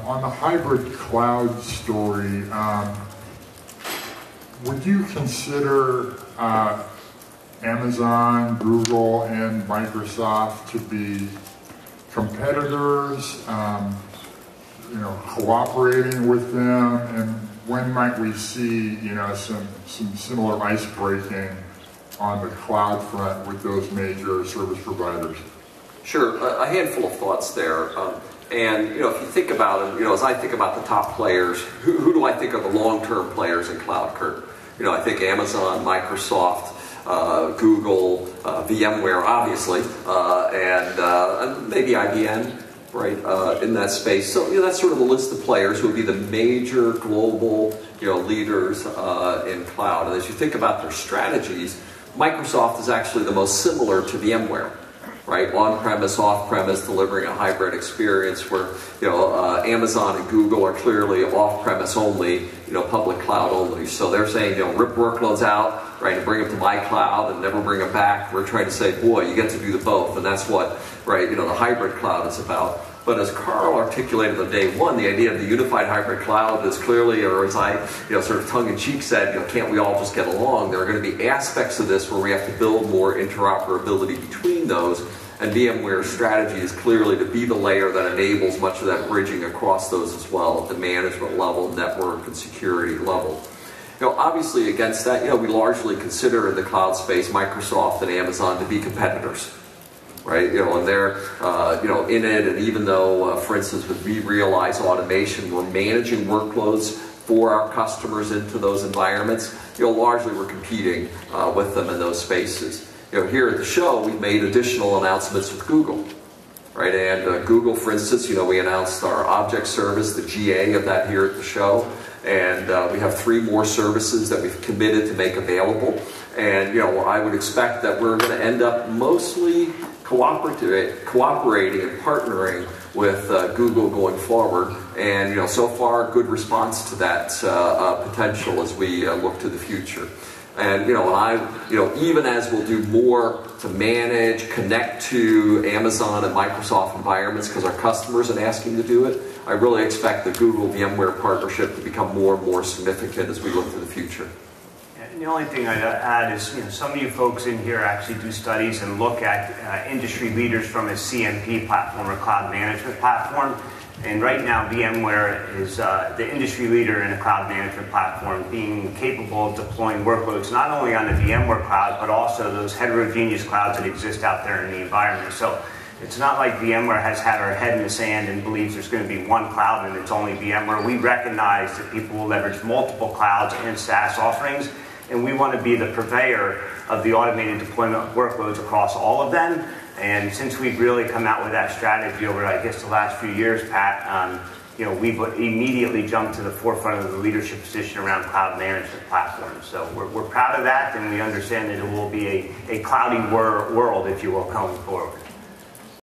On the hybrid cloud story, would you consider Amazon, Google, and Microsoft to be competitors, cooperating with them, and when might we see, some similar ice breaking on the cloud front with those major service providers? Sure, a handful of thoughts there. And if you think about it, as I think about the top players, who do I think are the long-term players in cloud, Kurt? I think Amazon, Microsoft, Google, VMware, obviously, and maybe IBM, right, in that space. So that's sort of a list of players who would be the major global leaders in cloud. And as you think about their strategies, Microsoft is actually the most similar to VMware. Right, on-premise, off-premise, delivering a hybrid experience where Amazon and Google are clearly off-premise only, public cloud only. So they're saying, rip workloads out, right, and bring them to my cloud and never bring them back. We're trying to say, boy, you get to do the both, and that's what, right, the hybrid cloud is about. But as Carl articulated on day one, the idea of the unified hybrid cloud is clearly, or as I sort of tongue-in-cheek said, can't we all just get along? There are going to be aspects of this where we have to build more interoperability between those, and VMware's strategy is clearly to be the layer that enables much of that bridging across those as well, at the management level, network, and security level. Obviously against that, we largely consider in the cloud space Microsoft and Amazon to be competitors. Right, and they're, in it, and even though, for instance, with vRealize automation, we're managing workloads for our customers into those environments, largely we're competing with them in those spaces. Here at the show, we've made additional announcements with Google, right, and Google, for instance, we announced our object service, the GA of that here at the show, and we have 3 more services that we've committed to make available, and, I would expect that we're going to end up mostly cooperating and partnering with Google going forward, and so far good response to that potential as we look to the future. And even as we'll do more to manage, connect to Amazon and Microsoft environments because our customers are asking to do it, I really expect the Google VMware partnership to become more and more significant as we look to the future. The only thing I'd add is, some of you folks in here actually do studies and look at industry leaders from a CMP platform or cloud management platform. And right now, VMware is the industry leader in a cloud management platform, being capable of deploying workloads not only on the VMware cloud, but also those heterogeneous clouds that exist out there in the environment. So it's not like VMware has had our head in the sand and believes there's going to be one cloud and it's only VMware. We recognize that people will leverage multiple clouds and SaaS offerings, and we want to be the purveyor of the automated deployment workloads across all of them. And since we've really come out with that strategy over, I guess, the last few years, Pat, we've immediately jumped to the forefront of the leadership position around cloud management platforms. So we're proud of that, and we understand that it will be a cloudy world, if you will, going forward.